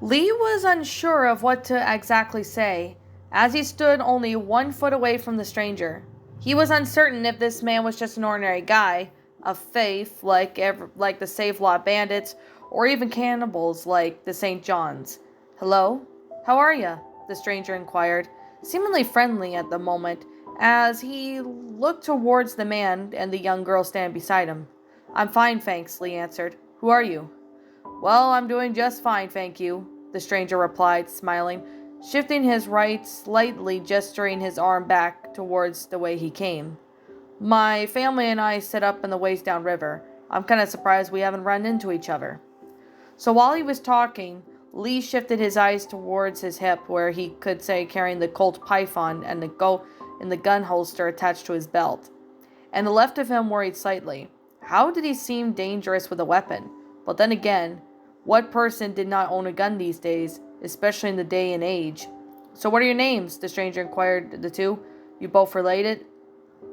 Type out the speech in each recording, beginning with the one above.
Lee was unsure of what to exactly say, as he stood only 1 foot away from the stranger. He was uncertain if this man was just an ordinary guy, of faith like the Save Lot bandits, or even cannibals like the St. John's. "Hello? How are ya?" the stranger inquired, seemingly friendly at the moment, as he looked towards the man and the young girl standing beside him. "I'm fine, thanks," Lee answered. "Who are you?" "Well, I'm doing just fine, thank you," the stranger replied, smiling, shifting his right slightly, gesturing his arm back towards the way he came. "My family and I set up in the ways down river. I'm kind of surprised we haven't run into each other." So while he was talking, Lee shifted his eyes towards his hip, where he could say carrying the Colt Python and the gun holster attached to his belt. And the left of him worried slightly. How did he seem dangerous with a weapon? But then again, what person did not own a gun these days, especially in the day and age? "So what are your names?" the stranger inquired the two. "You both related?"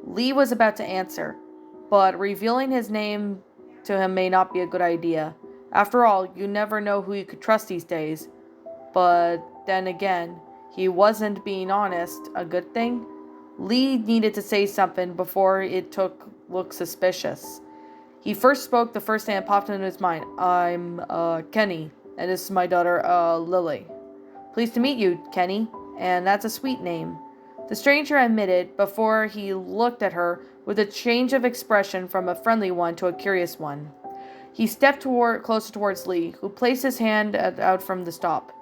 Lee was about to answer, but revealing his name to him may not be a good idea. After all, you never know who you could trust these days. But then again, he wasn't being honest. A good thing? Lee needed to say something before it took look suspicious. He first spoke the first thing that popped into his mind. "I'm, Kenny, and this is my daughter, Lily." "Pleased to meet you, Kenny, and that's a sweet name," the stranger admitted before he looked at her with a change of expression from a friendly one to a curious one. He stepped closer towards Lee, who placed his hand out from the stop.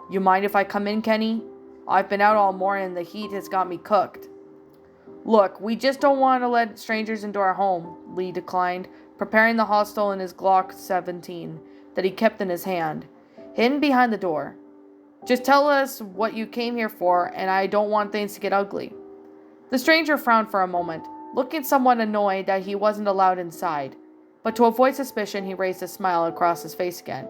"You mind if I come in, Kenny? I've been out all morning and the heat has got me cooked." "Look, we just don't want to let strangers into our home," Lee declined, preparing the hostile in his Glock 17 that he kept in his hand, hidden behind the door. "Just tell us what you came here for, and I don't want things to get ugly." The stranger frowned for a moment, looking somewhat annoyed that he wasn't allowed inside. But to avoid suspicion, he raised a smile across his face again.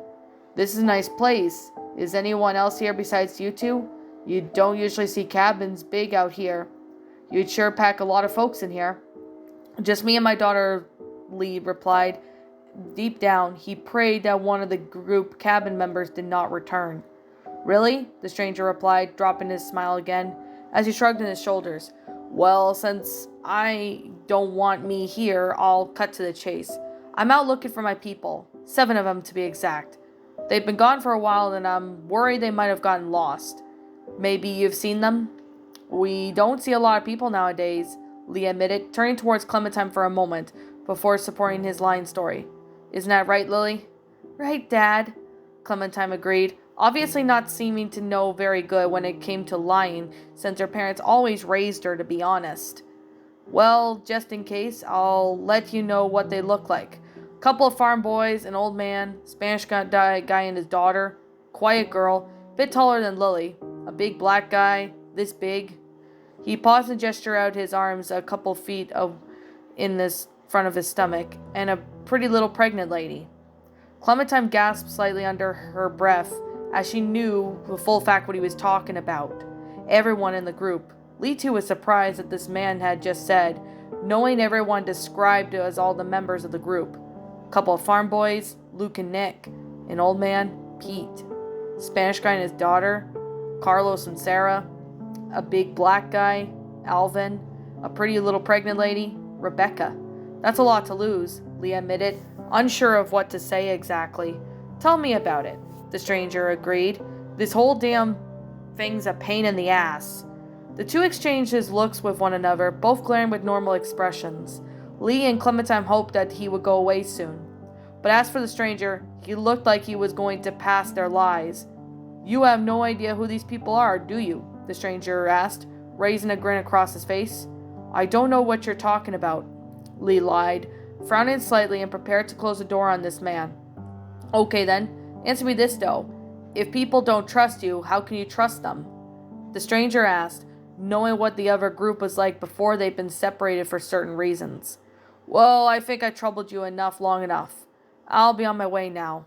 "This is a nice place. Is anyone else here besides you two? You don't usually see cabins big out here. You'd sure pack a lot of folks in here." "Just me and my daughter," Lee replied. Deep down, he prayed that one of the group cabin members did not return. "Really?" the stranger replied, dropping his smile again, as he shrugged his shoulders. "Well, since I don't want me here, I'll cut to the chase. I'm out looking for my people, 7 of them to be exact. They've been gone for a while and I'm worried they might have gotten lost. Maybe you've seen them?" "We don't see a lot of people nowadays," Lee admitted, turning towards Clementine for a moment before supporting his lying story. "Isn't that right, Lily?" "Right, Dad," Clementine agreed, obviously not seeming to know very good when it came to lying, since her parents always raised her to be honest. "Well, just in case, I'll let you know what they look like. Couple of farm boys, an old man, Spanish guy and his daughter, quiet girl, bit taller than Lily, a big black guy, this big." He paused and gestured out his arms a couple feet in this front of his stomach, and a pretty little pregnant lady. Clementine gasped slightly under her breath, as she knew the full fact what he was talking about. Everyone in the group. Lee too was surprised that this man had just said, knowing everyone described as all the members of the group. Couple of farm boys, Luke and Nick. An old man, Pete. Spanish guy and his daughter, Carlos and Sarah. A big black guy, Alvin. A pretty little pregnant lady, Rebecca. "That's a lot to lose," Lee admitted, unsure of what to say exactly. "Tell me about it," the stranger agreed. "This whole damn thing's a pain in the ass." The two exchanged his looks with one another, both glaring with normal expressions. Lee and Clementine hoped that he would go away soon. But as for the stranger, he looked like he was going to pass their lies. "You have no idea who these people are, do you?" the stranger asked, raising a grin across his face. "I don't know what you're talking about," Lee lied, frowning slightly and prepared to close the door on this man. "Okay then, answer me this though. If people don't trust you, how can you trust them?" the stranger asked, knowing what the other group was like before they'd been separated for certain reasons. "Well, I think I troubled you long enough. I'll be on my way now."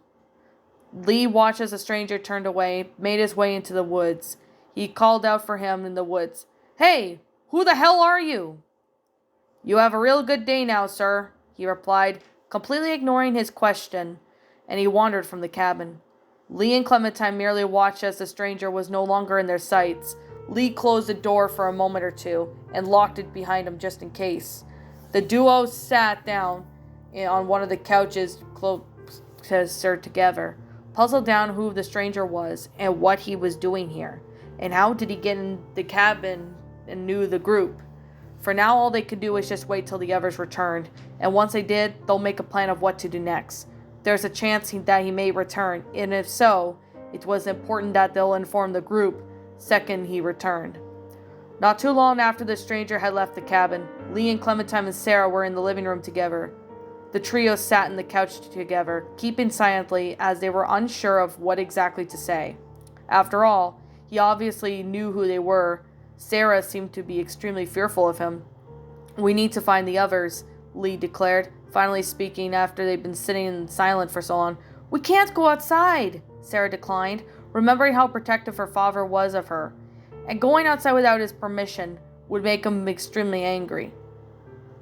Lee watched as the stranger turned away, made his way into the woods. He called out for him in the woods. "Hey, who the hell are you?" "You have a real good day now, sir," he replied, completely ignoring his question, and he wandered from the cabin. Lee and Clementine merely watched as the stranger was no longer in their sights. Lee closed the door for a moment or two and locked it behind him just in case. The duo sat down on one of the couches closer together, puzzled down who the stranger was and what he was doing here, and how did he get in the cabin and knew the group. For now, all they could do was just wait till the others returned, and once they did, they'll make a plan of what to do next. There's a chance that he may return, and if so, it was important that they'll inform the group second he returned. Not too long after the stranger had left the cabin, Lee and Clementine and Sarah were in the living room together. The trio sat on the couch together, keeping silently as they were unsure of what exactly to say. After all, he obviously knew who they were. Sarah seemed to be extremely fearful of him. "We need to find the others," Lee declared, finally speaking after they'd been sitting in silence for so long. "We can't go outside," Sarah declined, remembering how protective her father was of her, and going outside without his permission would make him extremely angry.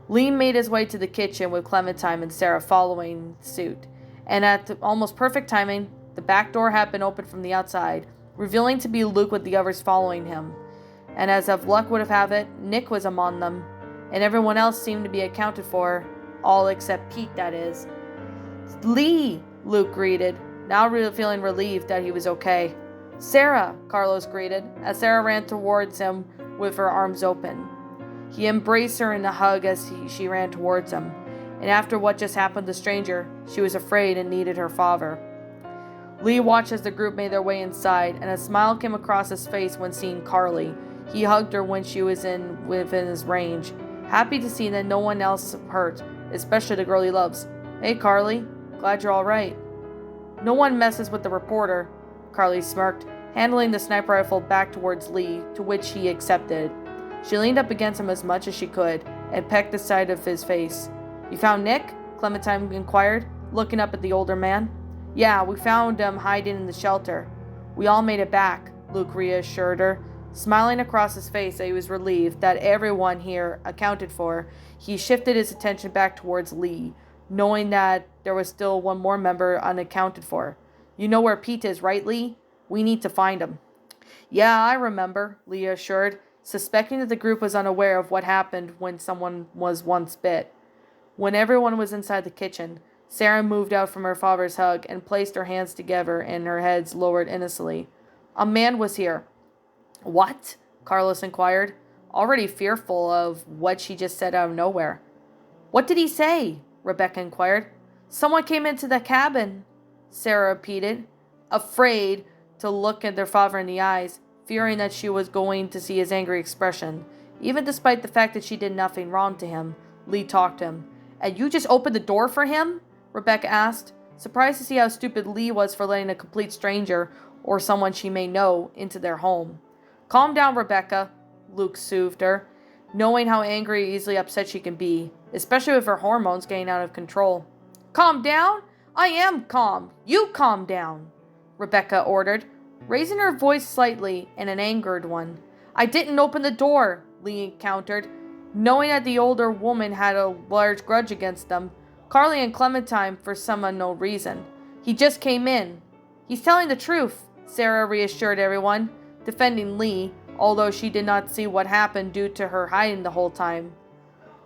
Lee made his way to the kitchen with Clementine and Sarah following suit, and at almost perfect timing, the back door had been opened from the outside, revealing to be Luke with the others following him. And as if luck would have it, Nick was among them, and everyone else seemed to be accounted for, all except Pete, that is. "Lee," Luke greeted, now feeling relieved that he was okay. "Sarah," Carlos greeted, as Sarah ran towards him with her arms open. He embraced her in a hug as she ran towards him, and after what just happened to the stranger, she was afraid and needed her father. Lee watched as the group made their way inside, and a smile came across his face when seeing Carly. He hugged her when she was within his range, happy to see that no one else hurt, especially the girl he loves. "Hey, Carly. Glad you're all right." "No one messes with the reporter," Carly smirked, handling the sniper rifle back towards Lee, to which he accepted. She leaned up against him as much as she could and pecked the side of his face. "You found Nick?" Clementine inquired, looking up at the older man. "Yeah, we found him hiding in the shelter. We all made it back," Luke reassured her, smiling across his face that he was relieved that everyone here accounted for. He shifted his attention back towards Lee, knowing that there was still one more member unaccounted for. "You know where Pete is, right, Lee? We need to find him." "Yeah, I remember," Lee assured, suspecting that the group was unaware of what happened when someone was once bit. When everyone was inside the kitchen, Sarah moved out from her father's hug and placed her hands together and her heads lowered innocently. "A man was here." "What?" Carlos inquired, already fearful of what she just said out of nowhere. "What did he say?" Rebecca inquired. "Someone came into the cabin," Sarah repeated, afraid to look at their father in the eyes, fearing that she was going to see his angry expression. Even despite the fact that she did nothing wrong to him, Lee talked to him. "And you just opened the door for him?" Rebecca asked, surprised to see how stupid Lee was for letting a complete stranger, or someone she may know, into their home. "Calm down, Rebecca," Luke soothed her, knowing how angry and easily upset she can be, especially with her hormones getting out of control. "Calm down? I am calm. You calm down," Rebecca ordered, raising her voice slightly in an angered one. "I didn't open the door," Lee countered, knowing that the older woman had a large grudge against them, Carly and Clementine, for some unknown reason. "He just came in." "He's telling the truth," Sarah reassured everyone, defending Lee, although she did not see what happened due to her hiding the whole time.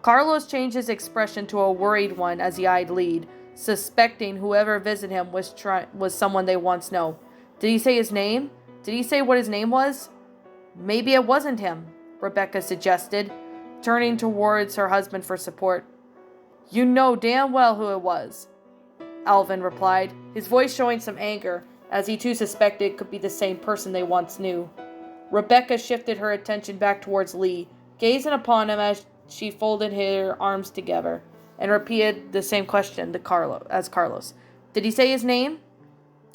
Carlos changed his expression to a worried one as he eyed Lee, suspecting whoever visited him was someone they once know. "Did he say his name? Did he say what his name was?" "Maybe it wasn't him," Rebecca suggested, turning towards her husband for support. "You know damn well who it was," Alvin replied, his voice showing some anger, as he too suspected it could be the same person they once knew. Rebecca shifted her attention back towards Lee, gazing upon him as she folded her arms together, and repeated the same question to Carlos. "Did he say his name?"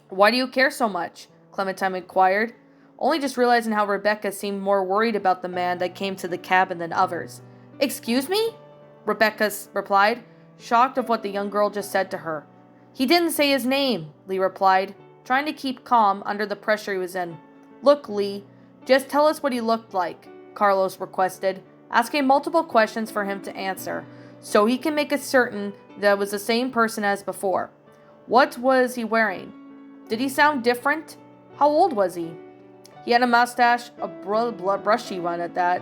"Why do you care so much?" Clementine inquired, only just realizing how Rebecca seemed more worried about the man that came to the cabin than others. "Excuse me?" Rebecca replied, shocked of what the young girl just said to her. "He didn't say his name," Lee replied, trying to keep calm under the pressure he was in. "Look, Lee, just tell us what he looked like," Carlos requested, asking multiple questions for him to answer, so he can make it certain that it was the same person as before. "What was he wearing?" Did he sound different? How old was he? He had a mustache, a brushy one at that.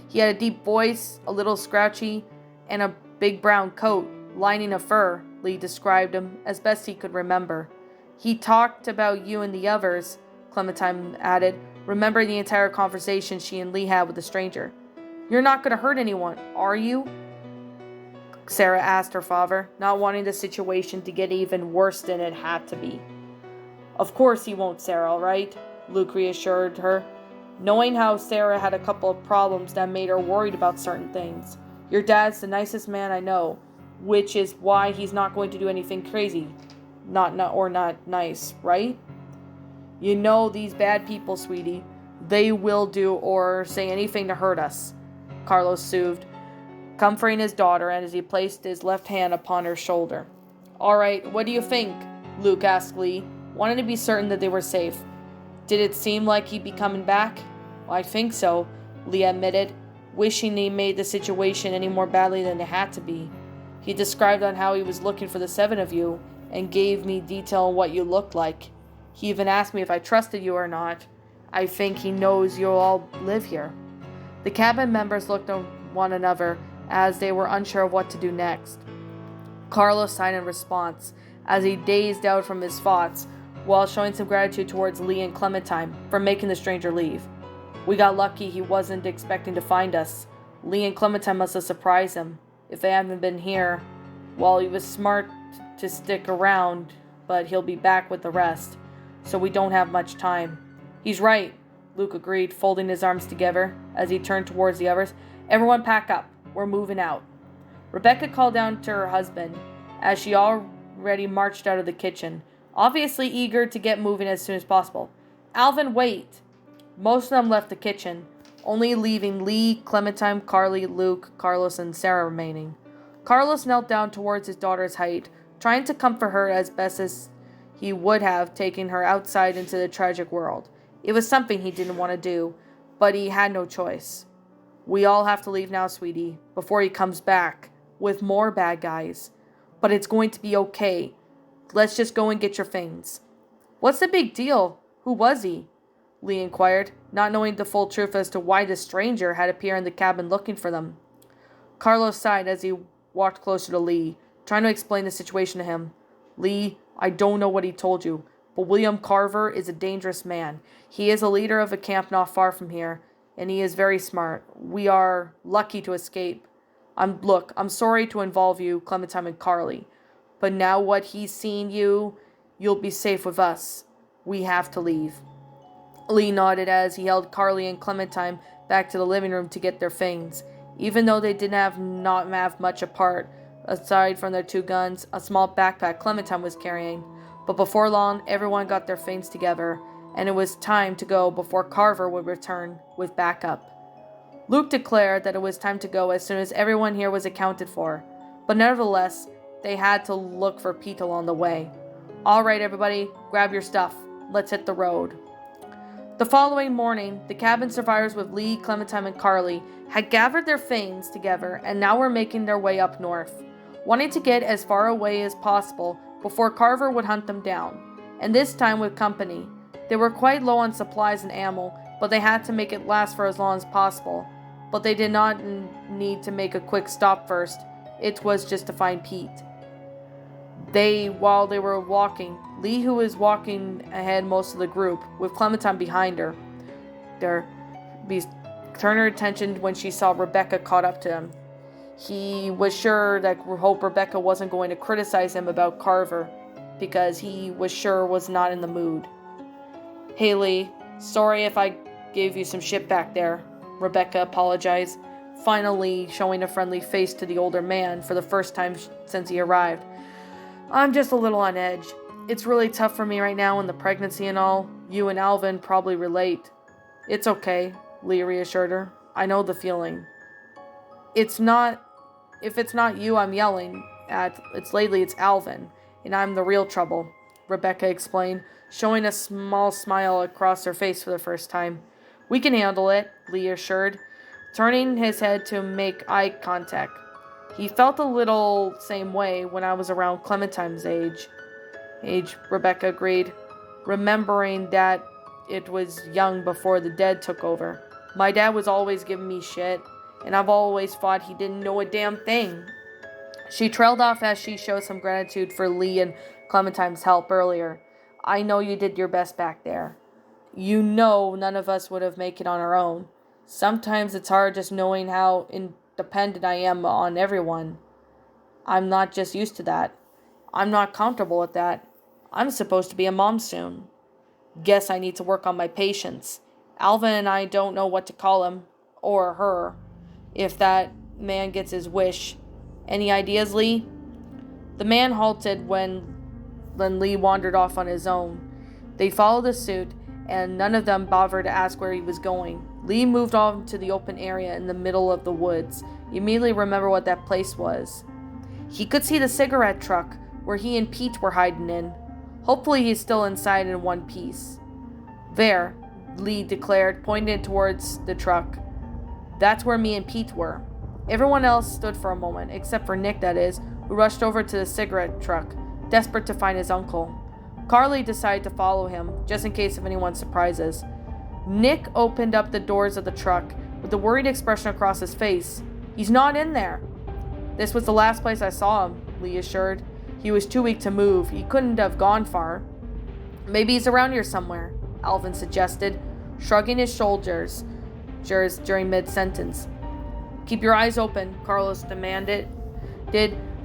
He had a deep voice, a little scratchy, and a big brown coat, lining of fur, Lee described him as best he could remember. He talked about you and the others, Clementine added, remembering the entire conversation she and Lee had with the stranger. You're not going to hurt anyone, are you? Sarah asked her father, not wanting the situation to get even worse than it had to be. Of course he won't, Sarah, all right? Luke reassured her, knowing how Sarah had a couple of problems that made her worried about certain things. Your dad's the nicest man I know, which is why he's not going to do anything crazy. Not nice, right? You know these bad people, sweetie. They will do or say anything to hurt us, Carlos soothed, comforting his daughter as he placed his left hand upon her shoulder. All right, what do you think? Luke asked Lee, wanting to be certain that they were safe. Did it seem like he'd be coming back? Well, I think so, Lee admitted, wishing he made the situation any more badly than it had to be. He described on how he was looking for the 7 of you and gave me detail on what you looked like. He even asked me if I trusted you or not. I think he knows you'll all live here. The cabin members looked at one another as they were unsure of what to do next. Carlos sighed in response as he dazed out from his thoughts while showing some gratitude towards Lee and Clementine for making the stranger leave. We got lucky he wasn't expecting to find us. Lee and Clementine must have surprised him. If they hadn't been here, well, he was smart to stick around, but he'll be back with the rest, so we don't have much time. He's right, Luke agreed, folding his arms together as he turned towards the others. Everyone pack up. We're moving out. Rebecca called down to her husband as she already marched out of the kitchen, obviously eager to get moving as soon as possible. Alvin, wait. Most of them left the kitchen, only leaving Lee, Clementine, Carly, Luke, Carlos, and Sarah remaining. Carlos knelt down towards his daughter's height, trying to comfort her as best as he would have, taken her outside into the tragic world. It was something he didn't want to do, but he had no choice. We all have to leave now, sweetie, before he comes back with more bad guys. But it's going to be okay. Let's just go and get your things. What's the big deal? Who was he? Lee inquired, not knowing the full truth as to why the stranger had appeared in the cabin looking for them. Carlos sighed as he walked closer to Lee, trying to explain the situation to him. Lee, I don't know what he told you, but William Carver is a dangerous man. He is a leader of a camp not far from here, and he is very smart. We are lucky to escape. I'm sorry to involve you, Clementine and Carly, but now what he's seen you'll be safe with us. We have to leave. Lee nodded as he held Carly and Clementine back to the living room to get their things. Even though they did not have much apart, aside from their 2 guns, a small backpack Clementine was carrying. But before long, everyone got their things together, and it was time to go before Carver would return with backup. Luke declared that it was time to go as soon as everyone here was accounted for, but nevertheless, they had to look for Pete along the way. All right, everybody, grab your stuff. Let's hit the road. The following morning, the cabin survivors with Lee, Clementine, and Carly had gathered their things together and now were making their way up north, wanting to get as far away as possible before Carver would hunt them down, and this time with company. They were quite low on supplies and ammo, but they had to make it last for as long as possible. But they did not need to make a quick stop first. It was just to find Pete. While they were walking, Lee, who was walking ahead most of the group, with Clementine behind her, turned her attention when she saw Rebecca caught up to them. He was sure that Rebecca wasn't going to criticize him about Carver, because he was sure was not in the mood. Hey Lee, sorry if I gave you some shit back there, Rebecca apologized, finally showing a friendly face to the older man for the first time since he arrived. I'm just a little on edge. It's really tough for me right now in the pregnancy and all. You and Alvin probably relate. It's okay, Lee reassured her. I know the feeling. If it's not you I'm yelling at, it's Alvin, and I'm the real trouble, Rebecca explained, showing a small smile across her face for the first time. We can handle it, Lee assured, turning his head to make eye contact. He felt a little same way when I was around Clementine's age, Rebecca agreed. remembering that it was young before the dead took over. My dad was always giving me shit, and I've always thought he didn't know a damn thing. She trailed off as she showed some gratitude for Lee and Clementine's help earlier. I know you did your best back there. You know none of us would have made it on our own. Sometimes it's hard just knowing how independent I am on everyone. I'm not just used to that. I'm not comfortable with that. I'm supposed to be a mom soon. Guess I need to work on my patience. Alvin and I don't know what to call him, or her, if that man gets his wish. Any ideas, Lee? The man halted when Lee wandered off on his own. They followed his suit, and none of them bothered to ask where he was going. Lee moved on to the open area in the middle of the woods. He immediately remembered what that place was. He could see the cigarette truck where he and Pete were hiding in. Hopefully he's still inside in one piece. There, Lee declared, pointing towards the truck. That's where me and Pete were. Everyone else stood for a moment, except for Nick, that is, who rushed over to the cigarette truck, desperate to find his uncle. Carly decided to follow him, just in case of anyone's surprises. Nick opened up the doors of the truck with a worried expression across his face. He's not in there. This was the last place I saw him, Lee assured. He was too weak to move. He couldn't have gone far. Maybe he's around here somewhere, Alvin suggested, shrugging his shoulders during mid-sentence. Keep your eyes open, Carlos demanded,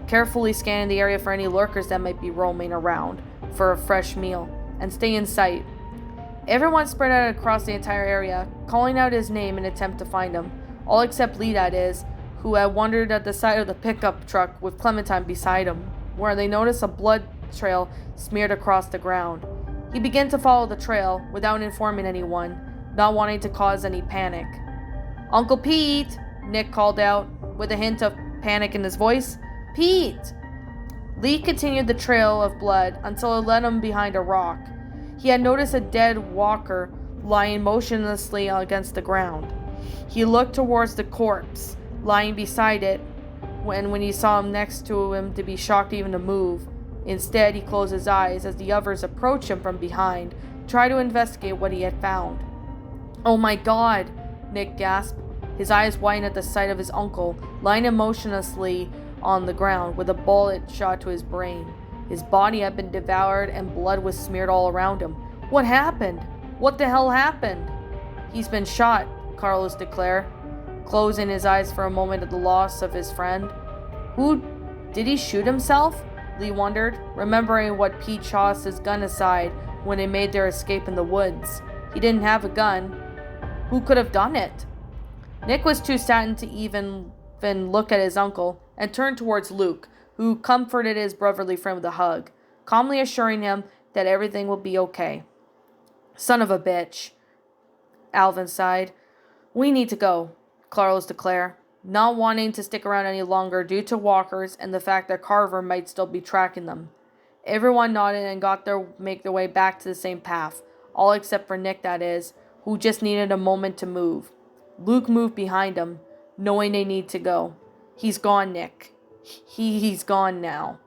carefully scanning the area for any lurkers that might be roaming around for a fresh meal, and stay in sight. Everyone spread out across the entire area, calling out his name in an attempt to find him, all except Lee, that is, who had wandered at the side of the pickup truck with Clementine beside him, where they noticed a blood trail smeared across the ground. He began to follow the trail without informing anyone, not wanting to cause any panic. Uncle Pete, Nick called out, with a hint of panic in his voice. Pete! Lee continued the trail of blood until it led him behind a rock. He had noticed a dead walker lying motionlessly against the ground. He looked towards the corpse, lying beside it, when he saw him next to him to be shocked even to move. Instead, he closed his eyes as the others approached him from behind, trying to investigate what he had found. Oh my God, Nick gasped, his eyes widened at the sight of his uncle, lying motionlessly on the ground with a bullet shot to his brain. His body had been devoured and blood was smeared all around him. What happened? What the hell happened? He's been shot, Carlos declared, closing his eyes for a moment at the loss of his friend. Did he shoot himself? Lee wondered, remembering what Pete tossed his gun aside when they made their escape in the woods. He didn't have a gun. Who could have done it? Nick was too saddened to even look at his uncle and turned towards Luke, who comforted his brotherly friend with a hug, calmly assuring him that everything will be okay. Son of a bitch, Alvin sighed. We need to go, Carlos declared, not wanting to stick around any longer due to walkers and the fact that Carver might still be tracking them. Everyone nodded and make their way back to the same path, all except for Nick, that is, who just needed a moment to move. Luke moved behind him, knowing they need to go. He's gone, Nick. He's gone now.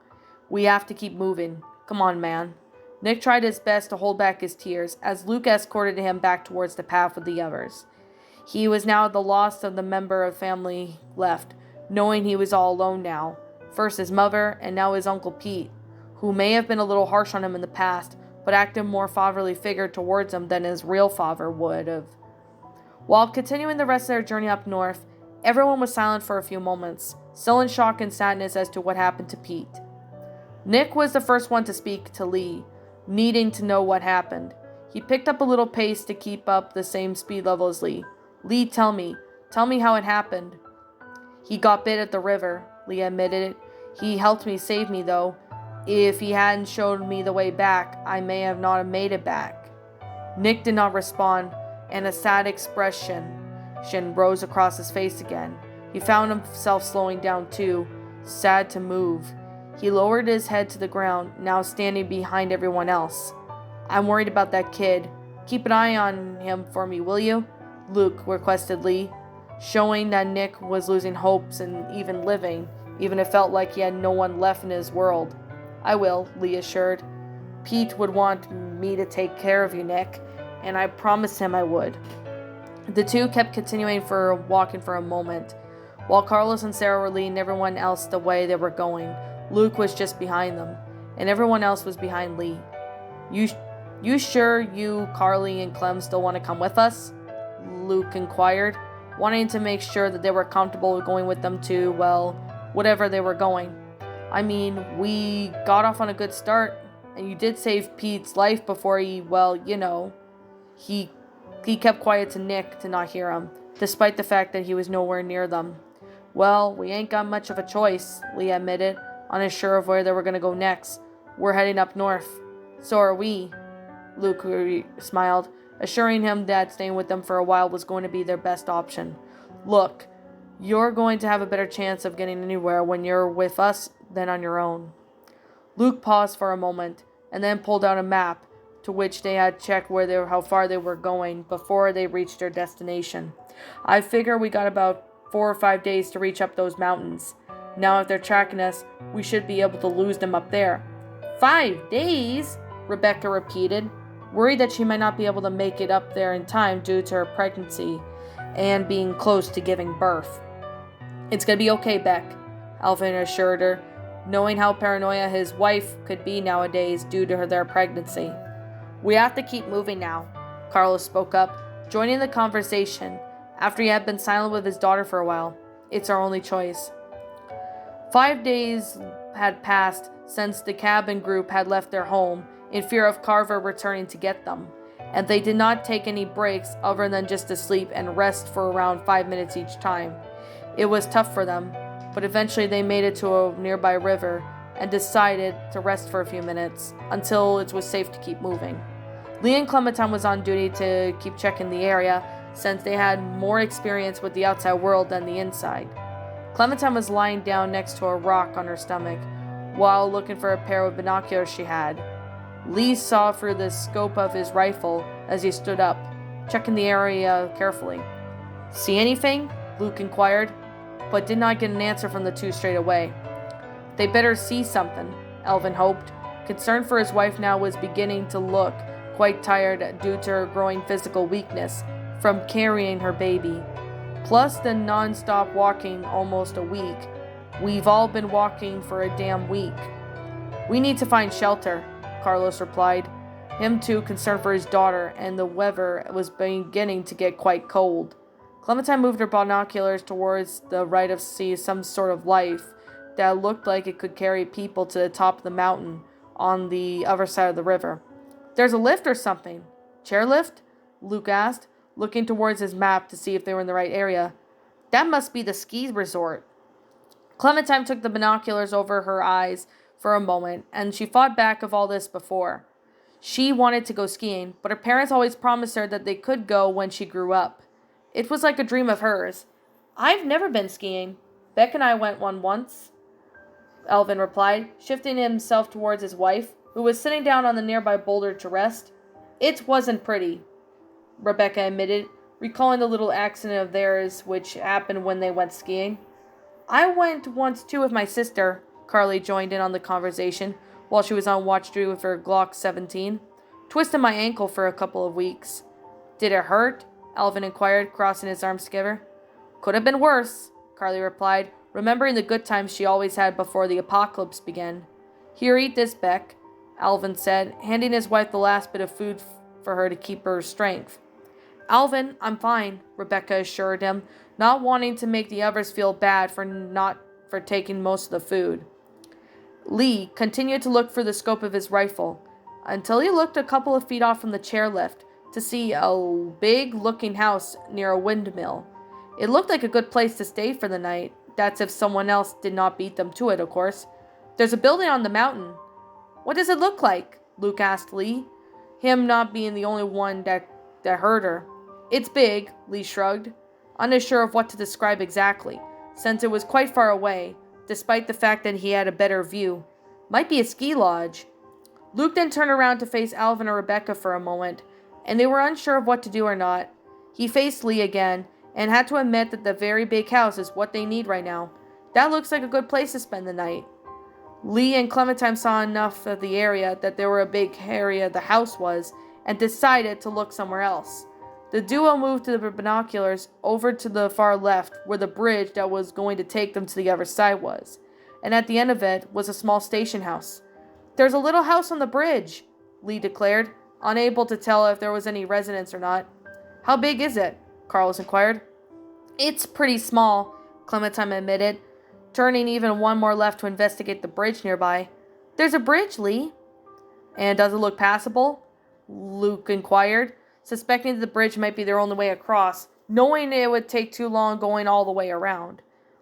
We have to keep moving. Come on, man. Nick tried his best to hold back his tears as Luke escorted him back towards the path with the others. He was now at the loss of the member of family left, knowing he was all alone now. First his mother, and now his Uncle Pete, who may have been a little harsh on him in the past, but acted more fatherly figure towards him than his real father would have. While continuing the rest of their journey up north, everyone was silent for a few moments, still in shock and sadness as to what happened to Pete. Nick was the first one to speak to Lee, needing to know what happened. He picked up a little pace to keep up the same speed level as Lee. Lee, tell me how it happened. He got bit at the river, Lee admitted it. He helped me save me, though. If he hadn't showed me the way back, I may have not made it back. Nick did not respond, and a sad expression rose across his face again. He found himself slowing down too, sad to move. He lowered his head to the ground, now standing behind everyone else. I'm worried about that kid. Keep an eye on him for me, will you? Luke requested Lee, showing that Nick was losing hopes and even living, even it felt like he had no one left in his world. I will, Lee assured. Pete would want me to take care of you, Nick, and I promised him I would. The two kept walking for a moment. While Carlos and Sarah were leading everyone else the way they were going, Luke was just behind them, and everyone else was behind Lee. You sure you, Carly, and Clem still want to come with us? Luke inquired, wanting to make sure that they were comfortable going with them to, well, whatever they were going. I mean, we got off on a good start, and you did save Pete's life before he, well, you know. He kept quiet to Nick to not hear him, despite the fact that he was nowhere near them. Well, we ain't got much of a choice, Lee admitted, unsure of where they were going to go next. We're heading up north. So are we. Luke smiled, assuring him that staying with them for a while was going to be their best option. Look, you're going to have a better chance of getting anywhere when you're with us than on your own. Luke paused for a moment, and then pulled out a map, to which they had checked how far they were going before they reached their destination. I figure we got about 4 or 5 days to reach up those mountains. Now if they're tracking us, we should be able to lose them up there. 5 days? Rebecca repeated, worried that she might not be able to make it up there in time due to her pregnancy and being close to giving birth. It's gonna be okay, Beck, Alvin assured her, knowing how paranoia his wife could be nowadays due to their pregnancy. We have to keep moving now, Carlos spoke up, joining the conversation after he had been silent with his daughter for a while. It's our only choice. 5 days had passed since the cabin group had left their home in fear of Carver returning to get them, and they did not take any breaks other than just to sleep and rest for around 5 minutes each time. It was tough for them, but eventually they made it to a nearby river and decided to rest for a few minutes until it was safe to keep moving. Lee and Clementine was on duty to keep checking the area since they had more experience with the outside world than the inside. Clementine was lying down next to a rock on her stomach while looking for a pair of binoculars she had. Lee saw through the scope of his rifle as he stood up, checking the area carefully. See anything? Luke inquired, but did not get an answer from the two straight away. They better see something, Alvin hoped. Concern for his wife now was beginning to look quite tired due to her growing physical weakness from carrying her baby. Plus the non-stop walking almost a week. We've all been walking for a damn week. We need to find shelter, Carlos replied, him too concerned for his daughter, and the weather was beginning to get quite cold. Clementine moved her binoculars towards the right to see some sort of life that looked like it could carry people to the top of the mountain on the other side of the river. There's a lift or something. Chairlift? Luke asked, looking towards his map to see if they were in the right area. That must be the ski resort. Clementine took the binoculars over her eyes for a moment, and she thought back of all this before. She wanted to go skiing, but her parents always promised her that they could go when she grew up. It was like a dream of hers. I've never been skiing. Beck and I went one once, Alvin replied, shifting himself towards his wife, who was sitting down on the nearby boulder to rest. It wasn't pretty, Rebecca admitted, recalling the little accident of theirs which happened when they went skiing. I went once too with my sister, Carly joined in on the conversation while she was on watch duty with her Glock 17. Twisted my ankle for a couple of weeks. Did it hurt? Alvin inquired, crossing his arms together. Could have been worse, Carly replied, remembering the good times she always had before the apocalypse began. Here, eat this, Beck, Alvin said, handing his wife the last bit of food for her to keep her strength. Alvin, I'm fine, Rebecca assured him, not wanting to make the others feel bad for taking most of the food. Lee continued to look for the scope of his rifle, until he looked a couple of feet off from the chairlift to see a big-looking house near a windmill. It looked like a good place to stay for the night. That's if someone else did not beat them to it, of course. There's a building on the mountain. What does it look like? Luke asked Lee, him not being the only one that heard her. It's big, Lee shrugged, unsure of what to describe exactly, since it was quite far away, despite the fact that he had a better view. Might be a ski lodge. Luke then turned around to face Alvin or Rebecca for a moment, and they were unsure of what to do or not. He faced Lee again, and had to admit that the very big house is what they need right now. That looks like a good place to spend the night. Lee and Clementine saw enough of the area that there were a big area the house was, and decided to look somewhere else. The duo moved to the binoculars over to the far left, where the bridge that was going to take them to the other side was, and at the end of it was a small station house. "There's a little house on the bridge," Lee declared, unable to tell if there was any residents or not. "How big is it?" Carlos inquired. "It's pretty small," Clementine admitted, turning even one more left to investigate the bridge nearby. "There's a bridge, Lee." "And does it look passable?" Luke inquired, suspecting that the bridge might be their only way across, knowing it would take too long going all the way around.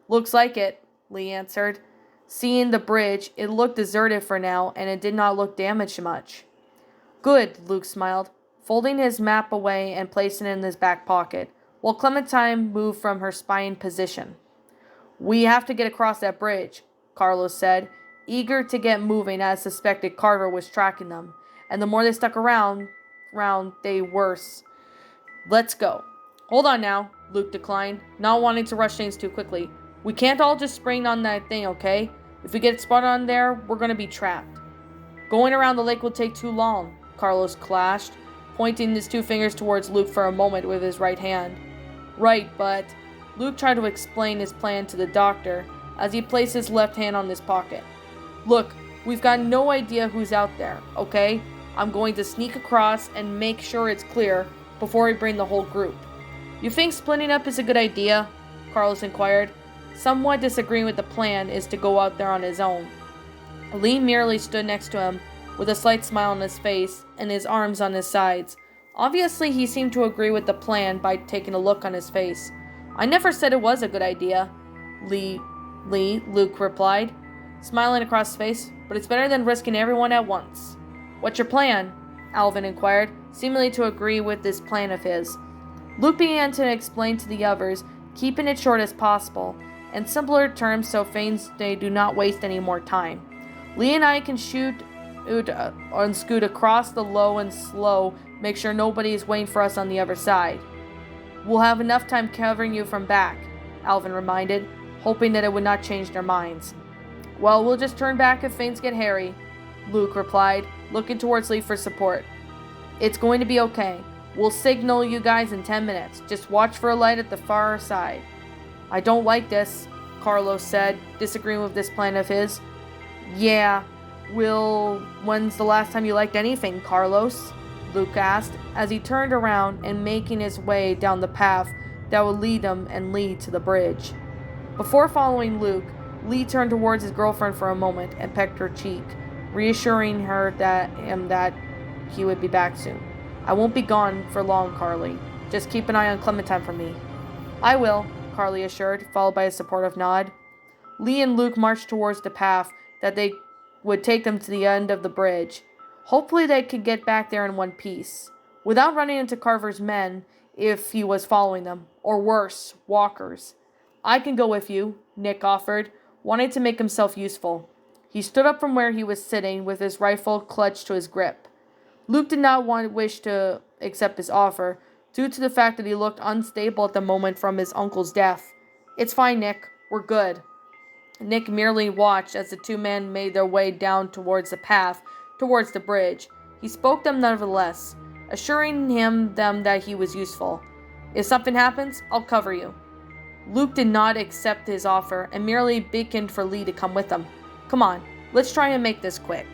"Looks like it," Lee answered. Seeing the bridge, it looked deserted for now, and it did not look damaged much. "Good," Luke smiled, folding his map away and placing it in his back pocket, while Clementine moved from her spying position. "We have to get across that bridge," Carlos said, eager to get moving as suspected Carver was tracking them, and the more they stuck around, they worse. "Let's go." "Hold on now," Luke declined, not wanting to rush things too quickly. "We can't all just spring on that thing, okay? If we get spotted on there, we're going to be trapped." "Going around the lake will take too long," Carlos clashed, pointing his two fingers towards Luke for a moment with his right hand. "Right, but..." Luke tried to explain his plan to the doctor as he placed his left hand on his pocket. "Look, we've got no idea who's out there, okay? I'm going to sneak across and make sure it's clear before we bring the whole group." "You think splitting up is a good idea?" Carlos inquired, somewhat disagreeing with the plan is to go out there on his own. Lee merely stood next to him with a slight smile on his face and his arms on his sides. Obviously, he seemed to agree with the plan by taking a look on his face. "I never said it was a good idea," Luke replied, smiling across his face, "but it's better than risking everyone at once." "What's your plan?" Alvin inquired, seemingly to agree with this plan of his. Luke began to explain to the others, keeping it short as possible, and simpler terms so they do not waste any more time. "Lee and I can scoot across the low and slow, make sure nobody is waiting for us on the other side. We'll have enough time covering you from back," Alvin reminded, hoping that it would not change their minds. "Well, we'll just turn back if things get hairy," Luke replied, looking towards Lee for support. "It's going to be okay. We'll signal you guys in 10 minutes. Just watch for a light at the far side." "I don't like this," Carlos said, disagreeing with this plan of his. "Yeah, when's the last time you liked anything, Carlos?" Luke asked, as he turned around and making his way down the path that would lead him and lead to the bridge. Before following Luke, Lee turned towards his girlfriend for a moment and pecked her cheek, reassuring her that he would be back soon. "I won't be gone for long, Carly. Just keep an eye on Clementine for me." "I will," Carly assured, followed by a supportive nod. Lee and Luke marched towards the path that they would take them to the end of the bridge. Hopefully they could get back there in one piece, without running into Carver's men if he was following them, or worse, walkers. "I can go with you," Nick offered, wanting to make himself useful. He stood up from where he was sitting with his rifle clutched to his grip. Luke did not wish to accept his offer, due to the fact that he looked unstable at the moment from his uncle's death. "It's fine, Nick. We're good." Nick merely watched as the two men made their way down towards the path, towards the bridge. He spoke them nevertheless, assuring them that he was useful. "If something happens, I'll cover you." Luke did not accept his offer and merely beckoned for Lee to come with him. "Come on, let's try and make this quick."